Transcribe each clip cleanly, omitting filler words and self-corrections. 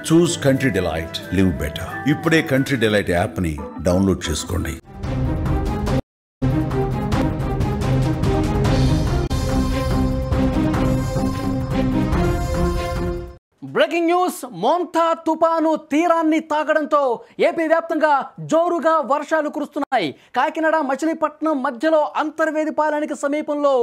చూస్ country delight, live better. ఇప్పుడే country delight app ని download చేసుకోండి. Breaking news. మోంతా తుపాను తీరాన్ని తాకడంతో ఏపీ వ్యాప్తంగా జోరుగా వర్షాలు కురుస్తున్నాయి. కాకినాడ మచిలీపట్నం మధ్యలో అంతర్వేదిపాలెనికి సమీపంలో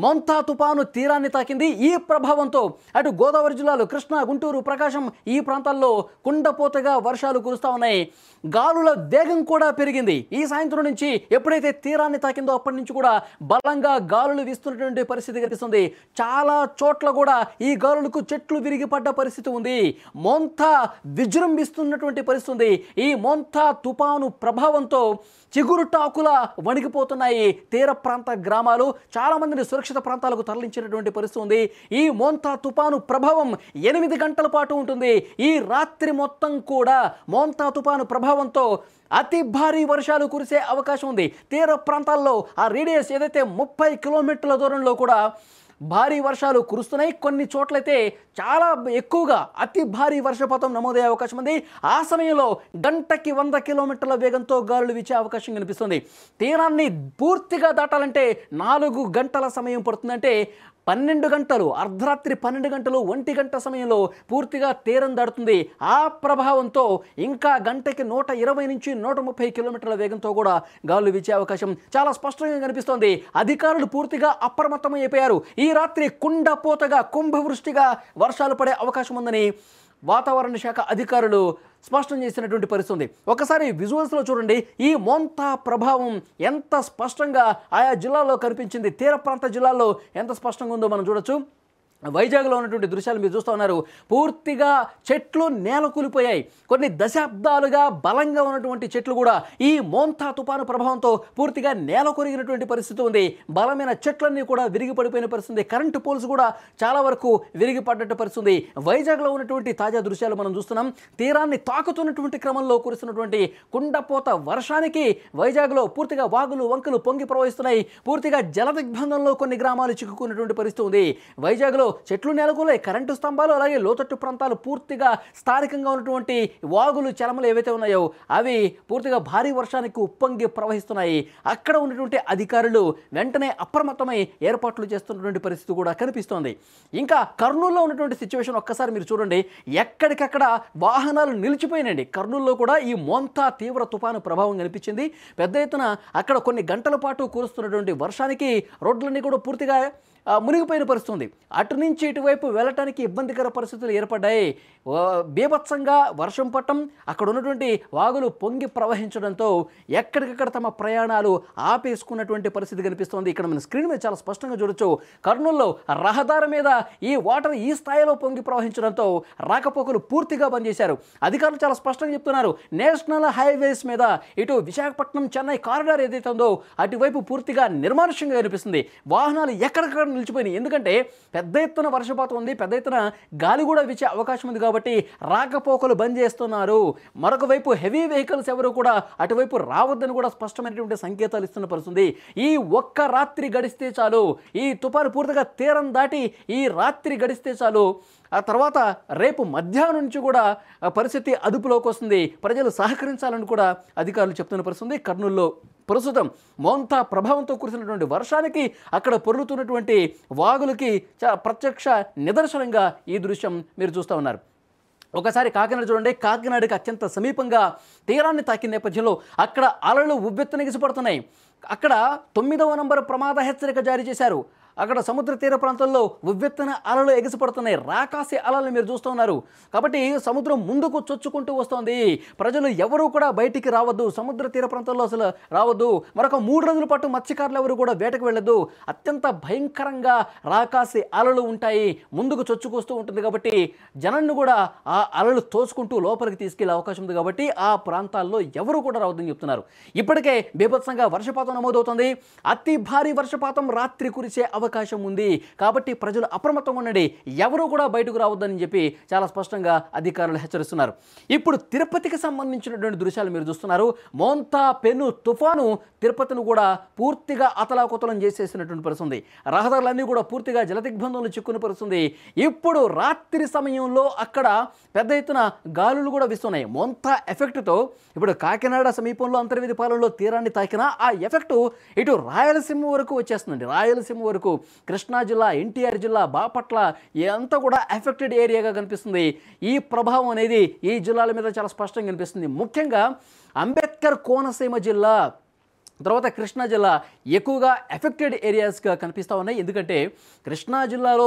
మోంతా తుపాను తీరాన్ని తాకింది. ఈ ప్రభావంతో అటు గోదావరి జిల్లాలు కృష్ణా, గుంటూరు, ప్రకాశం ఈ ప్రాంతాల్లో కుండపోతగా వర్షాలు కురుస్తూ ఉన్నాయి. గాలుల వేగం కూడా పెరిగింది. ఈ సాయంత్రం నుంచి ఎప్పుడైతే తీరాన్ని తాకిందో అప్పటి నుంచి కూడా బలంగా గాలులు వీస్తున్నటువంటి పరిస్థితి కనిపిస్తుంది. చాలా చోట్ల కూడా ఈ గాలులకు చెట్లు విరిగిపడ్డ పరిస్థితి ఉంది. మోంతా విజృంభిస్తున్నటువంటి పరిస్థితి ఉంది. ఈ మోంతా తుపాను ప్రభావంతో చిగురుటాకుల వణికిపోతున్నాయి తీర ప్రాంత గ్రామాలు. చాలా మందిని సురక్షిత ప్రాంతాలకు తరలించినటువంటి పరిస్థితి ఉంది. ఈ మోంతా తుపాను ప్రభావం 8 గంటల పాటు ఉంటుంది. ఈ రాత్రి మొత్తం కూడా మోంతా తుపాను ప్రభావంతో అతి భారీ వర్షాలు కురిసే అవకాశం ఉంది. తీర ప్రాంతాల్లో ఆ రేడియస్ ఏదైతే 30 కిలోమీటర్ల దూరంలో కూడా భారీ వర్షాలు కురుస్తున్నాయి. కొన్ని చోట్లయితే చాలా ఎక్కువగా అతి భారీ వర్షపాతం నమోదయ్యే అవకాశం ఉంది. ఆ సమయంలో గంటకి 100 కిలోమీటర్ల వేగంతో గాలులు వీచే అవకాశం కనిపిస్తుంది. తీరాన్ని పూర్తిగా దాటాలంటే 4 గంటల సమయం పడుతుందంటే 12 గంటలు, అర్ధరాత్రి 12 గంటలు, 1 గంట సమయంలో పూర్తిగా తీరం దాడుతుంది. ఆ ప్రభావంతో ఇంకా గంటకి 120 నుంచి 130 కిలోమీటర్ల వేగంతో కూడా గాలులు వీచే అవకాశం చాలా స్పష్టంగా కనిపిస్తోంది. అధికారులు పూర్తిగా అప్రమత్తమైపోయారు. ఈ రాత్రి కుండపోతగా, కుంభవృష్టిగా వర్షాలు పడే అవకాశం ఉందని వాతావరణ శాఖ అధికారులు స్పష్టం చేసినటువంటి పరిస్థితి ఉంది. ఒకసారి విజువల్స్లో చూడండి, ఈ మోంతా ప్రభావం ఎంత స్పష్టంగా ఆయా జిల్లాల్లో కనిపించింది. తీర ప్రాంత జిల్లాల్లో ఎంత స్పష్టంగా ఉందో మనం చూడొచ్చు. వైజాగ్లో ఉన్నటువంటి దృశ్యాలు మీరు చూస్తూ ఉన్నారు. పూర్తిగా చెట్లు నేల కూలిపోయాయి. కొన్ని దశాబ్దాలుగా బలంగా ఉన్నటువంటి చెట్లు కూడా ఈ మోంతా తుపాను ప్రభావంతో పూర్తిగా నేల కొరిగినటువంటి పరిస్థితి ఉంది. బలమైన చెట్లన్నీ కూడా విరిగి పడిపోయిన పరిస్థితి. కరెంటు పోల్స్ కూడా చాలా వరకు విరిగి పడ్డట్టు పరిస్థితి. వైజాగ్లో ఉన్నటువంటి తాజా దృశ్యాలు మనం చూస్తున్నాం. తీరాన్ని తాకుతున్నటువంటి క్రమంలో కురుస్తున్నటువంటి కుండపోత వర్షానికి వైజాగ్లో పూర్తిగా వాగులు, వంకలు పొంగి ప్రవహిస్తున్నాయి. పూర్తిగా జల దిగ్బంధంలో కొన్ని గ్రామాలు చిక్కుకున్నటువంటి పరిస్థితి ఉంది. వైజాగ్లో చెట్లు నెలకొలే, కరెంటు స్తంభాలు, అలాగే లోతట్టు ప్రాంతాలు పూర్తిగా స్థానికంగా ఉన్నటువంటి వాగులు, చలమలు ఏవైతే ఉన్నాయో అవి పూర్తిగా భారీ వర్షానికి ఉప్పొంగి ప్రవహిస్తున్నాయి. అక్కడ ఉన్నటువంటి అధికారులు వెంటనే అప్రమత్తమై ఏర్పాట్లు చేస్తున్నటువంటి పరిస్థితి కూడా కనిపిస్తోంది. ఇంకా కర్నూలులో ఉన్నటువంటి సిచ్యువేషన్ ఒక్కసారి మీరు చూడండి. ఎక్కడికక్కడ వాహనాలు నిలిచిపోయినండి. కర్నూలులో కూడా ఈ మోంతా తీవ్ర తుఫాను ప్రభావం కనిపించింది. పెద్ద ఎత్తున అక్కడ కొన్ని గంటల పాటు కురుస్తున్నటువంటి వర్షానికి రోడ్లన్నీ కూడా పూర్తిగా మునిగిపోయిన పరిస్థితుంది. అటు నుంచి ఇటువైపు వెళ్ళటానికి ఇబ్బందికర పరిస్థితులు ఏర్పడ్డాయి. బీభత్సంగా వర్షం పట్టడం, అక్కడ ఉన్నటువంటి వాగులు పొంగి ప్రవహించడంతో ఎక్కడికక్కడ తమ ప్రయాణాలు ఆపేసుకున్నటువంటి పరిస్థితి కనిపిస్తోంది. ఇక్కడ మన స్క్రీన్ మీద చాలా స్పష్టంగా చూడొచ్చు. కర్నూలులో రహదారి మీద ఈ వాటర్ ఈ స్థాయిలో పొంగి ప్రవహించడంతో రాకపోకలు పూర్తిగా బంద్ చేశారు. అధికారులు చాలా స్పష్టంగా చెప్తున్నారు. నేషనల్ హైవేస్ మీద ఇటు విశాఖపట్నం చెన్నై కారిడార్ ఏదైతే ఉందో అటువైపు పూర్తిగా నిర్మానుష్యంగా కనిపిస్తుంది. వాహనాలు ఎక్కడికక్కడ నిలిచిపోయినాయి. ఎందుకంటే పెద్ద ఎత్తున వర్షపాతం ఉంది, పెద్ద ఎత్తున గాలి కూడా వీచే అవకాశం ఉంది కాబట్టి రాకపోకలు బంద్ చేస్తున్నారు. మరొక వైపు హెవీ వెహికల్స్ ఎవరు కూడా అటువైపు రావద్దని కూడా స్పష్టమైనటువంటి సంకేతాలు ఇస్తున్న పరిస్థితి. ఈ ఒక్క రాత్రి గడిస్తే చాలు, ఈ తుఫాను పూర్తిగా తీరం దాటి ఈ రాత్రి గడిస్తే చాలు, ఆ తర్వాత రేపు మధ్యాహ్నం నుంచి కూడా పరిస్థితి అదుపులోకి వస్తుంది. ప్రజలు సహకరించాలని కూడా అధికారులు చెప్తున్న పరిస్థితి. కర్నూలులో ప్రస్తుతం మోంతా ప్రభావంతో కురిసినటువంటి వర్షానికి అక్కడ పొర్లుతున్నటువంటి వాగులకి ప్రత్యక్ష నిదర్శనంగా ఈ దృశ్యం మీరు చూస్తూ ఉన్నారు. ఒకసారి కాకినాడ చూడండి. కాకినాడకి అత్యంత సమీపంగా తీరాన్ని తాకిన నేపథ్యంలో అక్కడ అలలు ఉవ్వెత్తున ఎగిసిపడుతున్నాయి. అక్కడ 9వ నంబర్ ప్రమాద హెచ్చరిక జారీ చేశారు. అక్కడ సముద్ర తీర ప్రాంతాల్లో ఉవ్వెత్తున అలలు ఎగిసిపడుతున్నాయి. రాకాసి అలలు మీరు చూస్తూ ఉన్నారు. కాబట్టి సముద్రం ముందుకు చొచ్చుకుంటూ వస్తోంది. ప్రజలు ఎవరూ కూడా బయటికి రావద్దు, సముద్ర తీర ప్రాంతాల్లో అసలు రావద్దు. మరొక 3 రోజుల పాటు మత్స్యకారులు ఎవరు కూడా వేటకు వెళ్ళొద్దు. అత్యంత భయంకరంగా రాకాసి అలలు ఉంటాయి, ముందుకు చొచ్చుకొస్తూ ఉంటుంది. కాబట్టి జనాన్ని కూడా ఆ అలలు తోసుకుంటూ లోపలికి తీసుకెళ్లే అవకాశం ఉంది. కాబట్టి ఆ ప్రాంతాల్లో ఎవరు కూడా రావద్దని చెప్తున్నారు. ఇప్పటికే బీభత్సంగా వర్షపాతం నమోదవుతుంది. అతి భారీ వర్షపాతం రాత్రి కురిసే అవకాశం ఉంది. కాబట్టి ప్రజలు అప్రమత్తంగా ఉండండి, ఎవరు కూడా బయటకు రావద్దని చెప్పి చాలా స్పష్టంగా అధికారులు హెచ్చరిస్తున్నారు. ఇప్పుడు తిరుపతికి సంబంధించినటువంటి దృశ్యాలు మీరు చూస్తున్నారు. మోంతా పెను తుఫాను తిరుపతిని కూడా పూర్తిగా అతలాకుతలం చేసేసినటువంటి పరిస్థితుంది. రహదారులన్నీ కూడా పూర్తిగా జలదిగ్బంధంలో చిక్కున్న పరిస్థితుంది. ఇప్పుడు రాత్రి సమయంలో అక్కడ పెద్ద ఎత్తున గాలులు కూడా వీస్తున్నాయి. మోంతా ఎఫెక్ట్తో ఇప్పుడు కాకినాడ సమీపంలో అంతర్వేది పాలెంలో తీరాన్ని తాకిన ఆ ఎఫెక్టు ఇటు రాయలసీమ వరకు వచ్చేస్తుందండి. రాయలసీమ వరకు కృష్ణా జిల్లా, ఎన్టీఆర్ జిల్లా, బాపట్ల అంతా కూడా ఎఫెక్టెడ్ ఏరియాగా కనిపిస్తుంది. ఈ ప్రభావం అనేది ఈ జిల్లాల మీద చాలా స్పష్టంగా కనిపిస్తుంది. ముఖ్యంగా అంబేద్కర్ కోనసీమ జిల్లా, తర్వాత కృష్ణా జిల్లా ఎక్కువగా ఎఫెక్టెడ్ ఏరియాస్గా కనిపిస్తూ ఉన్నాయి. ఎందుకంటే కృష్ణా జిల్లాలో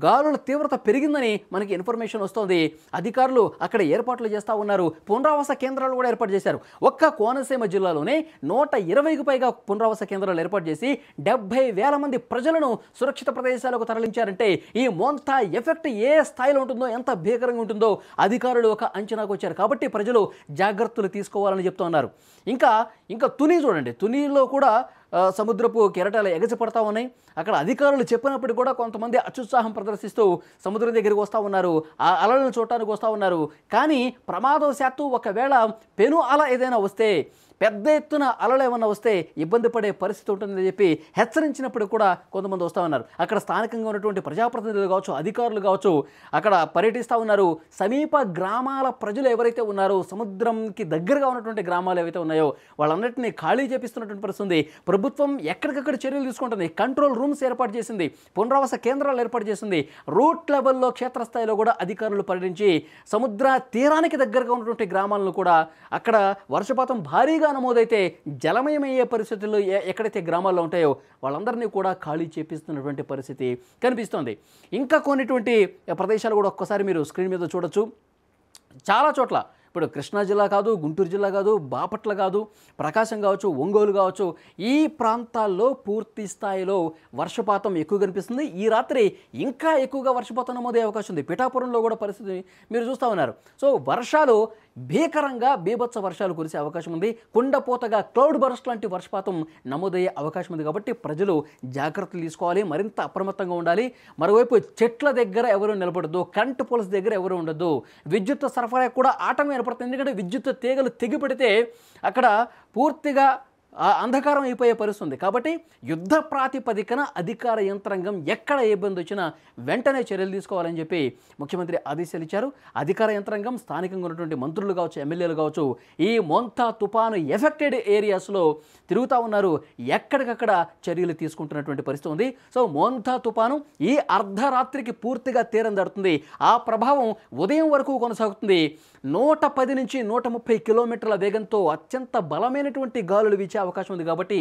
గాలుల తీవ్రత పెరిగిందని మనకి ఇన్ఫర్మేషన్ వస్తుంది. అధికారులు అక్కడ ఏర్పాట్లు చేస్తూ ఉన్నారు. పునరావాస కేంద్రాలు కూడా ఏర్పాటు చేశారు. ఒక్క కోనసీమ జిల్లాలోనే 120కి పైగా పునరావాస కేంద్రాలు ఏర్పాటు చేసి 70,000 మంది ప్రజలను సురక్షిత ప్రదేశాలకు తరలించారంటే ఈ మోంతా ఎఫెక్ట్ ఏ స్థాయిలో ఉంటుందో, ఎంత భీకరంగా ఉంటుందో అధికారులు ఒక అంచనాకు వచ్చారు. కాబట్టి ప్రజలు జాగ్రత్తలు తీసుకోవాలని చెప్తూ ఉన్నారు. ఇంకా తుని చూడండి, తునిలో కూడా సముద్రపు కెరటాలు ఎగసిపడతా ఉన్నాయి. అక్కడ అధికారులు చెప్పినప్పటికీ కూడా కొంతమంది అత్యుత్సాహం ప్రదర్శిస్తూ సముద్రం దగ్గరికి వస్తూ ఉన్నారు, ఆ అలలను చూడటానికి వస్తూ ఉన్నారు. కానీ ప్రమాదవశాత్తు ఒకవేళ పెను అల ఏదైనా వస్తే, పెద్ద ఎత్తున అలలు ఏమన్నా వస్తే ఇబ్బంది పడే పరిస్థితి ఉంటుందని చెప్పి హెచ్చరించినప్పుడు కూడా కొంతమంది వస్తూ ఉన్నారు. అక్కడ స్థానికంగా ఉన్నటువంటి ప్రజాప్రతినిధులు కావచ్చు, అధికారులు కావచ్చు, అక్కడ పర్యటిస్తూ ఉన్నారు. సమీప గ్రామాల ప్రజలు ఎవరైతే ఉన్నారో, సముద్రంకి దగ్గరగా ఉన్నటువంటి గ్రామాలు ఏవైతే ఉన్నాయో వాళ్ళన్నింటినీ ఖాళీ చేపిస్తున్నటువంటి పరిస్థితి ఉంది. ప్రభుత్వం ఎక్కడికక్కడ చర్యలు తీసుకుంటుంది. కంట్రోల్ రూమ్స్ ఏర్పాటు చేసింది, పునరావాస కేంద్రాలు ఏర్పాటు చేసింది. రూట్ లెవెల్లో క్షేత్రస్థాయిలో కూడా అధికారులు పర్యటించి సముద్ర తీరానికి దగ్గరగా ఉన్నటువంటి గ్రామాలను కూడా అక్కడ వర్షపాతం భారీగా నమోదైతే జలమయమయ్యే పరిస్థితుల్లో ఎక్కడైతే గ్రామాల్లో ఉంటాయో వాళ్ళందరినీ కూడా ఖాళీ చేపిస్తున్నటువంటి పరిస్థితి కనిపిస్తోంది. ఇంకా కొన్నిటువంటి ప్రదేశాలు కూడా ఒక్కసారి మీరు స్క్రీన్ మీద చూడొచ్చు. చాలా చోట్ల ఇప్పుడు కృష్ణా జిల్లా కాదు, గుంటూరు జిల్లా కాదు, బాపట్ల కాదు, ప్రకాశం కావచ్చు, ఒంగోలు కావచ్చు, ఈ ప్రాంతాల్లో పూర్తి స్థాయిలో వర్షపాతం ఎక్కువ కనిపిస్తుంది. ఈ రాత్రి ఇంకా ఎక్కువగా వర్షపాతం నమోదయ్యే అవకాశం ఉంది. పిఠాపురంలో కూడా పరిస్థితి మీరు చూస్తూ ఉన్నారు. సో వర్షాలు భీకరంగా బీభత్స వర్షాలు కురిసే అవకాశం ఉంది. కుండపోతగా క్లౌడ్ బర్స్ట్ లాంటి వర్షపాతం నమోదయ్యే అవకాశం ఉంది. కాబట్టి ప్రజలు జాగ్రత్తలు తీసుకోవాలి, మరింత అప్రమత్తంగా ఉండాలి. మరోవైపు చెట్ల దగ్గర ఎవరు నిలబడద్దు, కరెంట్ పోల్స్ దగ్గర ఎవరు ఉండొద్దు. విద్యుత్ సరఫరా కూడా ఆటంకం ఏర్పడుతుంది. ఎందుకంటే విద్యుత్ తీగలు తెగిపడితే అక్కడ పూర్తిగా అంధకారం అయిపోయే పరిస్థితి ఉంది. కాబట్టి యుద్ధ ప్రాతిపదికన అధికార యంత్రాంగం ఎక్కడ ఇబ్బంది వచ్చినా వెంటనే చర్యలు తీసుకోవాలని చెప్పి ముఖ్యమంత్రి ఆదేశాలు ఇచ్చారు. అధికార యంత్రాంగం, స్థానికంగా ఉన్నటువంటి మంత్రులు కావచ్చు, ఎమ్మెల్యేలు కావచ్చు, ఈ మోంతా తుపాను ఎఫెక్టెడ్ ఏరియాస్లో తిరుగుతూ ఉన్నారు. ఎక్కడికక్కడ చర్యలు తీసుకుంటున్నటువంటి పరిస్థితి ఉంది. సో మోంతా తుపాను ఈ అర్ధరాత్రికి పూర్తిగా తీరం దాటుతుంది. ఆ ప్రభావం ఉదయం వరకు కొనసాగుతుంది. 110 నుంచి 130 కిలోమీటర్ల వేగంతో అత్యంత బలమైనటువంటి గాలులు వీచే అవకాశం ఉంది. కాబట్టి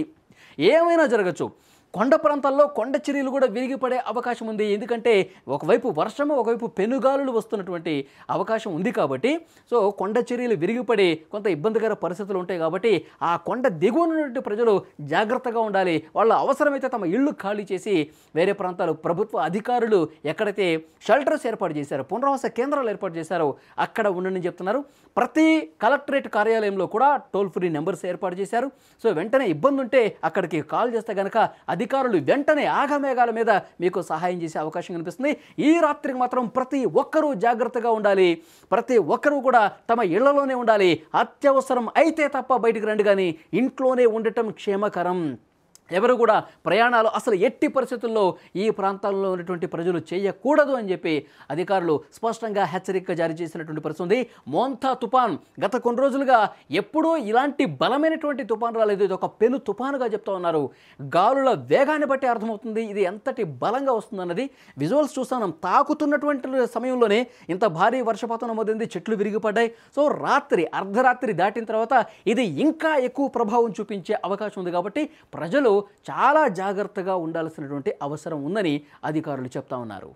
ఏమైనా జరగచ్చు. కొండ ప్రాంతాల్లో కొండ చర్యలు కూడా విరిగిపడే అవకాశం ఉంది. ఎందుకంటే ఒకవైపు వర్షము, ఒకవైపు పెనుగాలులు వస్తున్నటువంటి అవకాశం ఉంది. కాబట్టి సో కొండ చర్యలు విరిగిపడి కొంత ఇబ్బందికర పరిస్థితులు ఉంటాయి. కాబట్టి ఆ కొండ దిగువన ఉన్నటువంటి ప్రజలు జాగ్రత్తగా ఉండాలి. వాళ్ళు అవసరమైతే తమ ఇళ్ళు ఖాళీ చేసి వేరే ప్రాంతాలు, ప్రభుత్వ అధికారులు ఎక్కడైతే షెల్టర్స్ ఏర్పాటు చేశారో, పునరావాస కేంద్రాలు ఏర్పాటు చేశారో అక్కడ ఉండని చెప్తున్నారు. ప్రతి కలెక్టరేట్ కార్యాలయంలో కూడా టోల్ ఫ్రీ నెంబర్స్ ఏర్పాటు చేశారు. సో వెంటనే ఇబ్బంది ఉంటే అక్కడికి కాల్ చేస్తే కనుక అధికారులు వెంటనే ఆగమేఘాల మీద మీకు సహాయం చేసే అవకాశం కనిపిస్తుంది. ఈ రాత్రికి మాత్రం ప్రతి ఒక్కరూ జాగ్రత్తగా ఉండాలి. ప్రతి ఒక్కరూ కూడా తమ ఇళ్లలోనే ఉండాలి. అత్యవసరం అయితే తప్ప బయటికి రండి, కానీ ఇంట్లోనే ఉండటం క్షేమకరం. ఎవరు కూడా ప్రయాణాలు అసలు ఎట్టి పరిస్థితుల్లో ఈ ప్రాంతాల్లో ఉన్నటువంటి ప్రజలు చేయకూడదు అని చెప్పి అధికారులు స్పష్టంగా హెచ్చరిక జారీ చేసినటువంటి పరిస్థితి ఉంది. మోంతా తుఫాన్ గత కొన్ని రోజులుగా ఎప్పుడూ ఇలాంటి బలమైనటువంటి తుఫాన్ రాలేదు. ఇది ఒక పెను తుఫానుగా చెప్తా ఉన్నారు. గాలుల వేగాన్ని బట్టి అర్థమవుతుంది ఇది ఎంతటి బలంగా వస్తుందన్నది. విజువల్స్ చూస్తాం. తాకుతున్నటువంటి సమయంలోనే ఇంత భారీ వర్షపాతం నమోదైంది, చెట్లు విరిగిపడ్డాయి. సో అర్ధరాత్రి దాటిన తర్వాత ఇది ఇంకా ఎక్కువ ప్రభావం చూపించే అవకాశం ఉంది. కాబట్టి ప్రజలు చాలా జాగ్రత్తగా ఉండాల్సినటువంటి అవసరం ఉందని అధికారులు చెప్తా ఉన్నారు.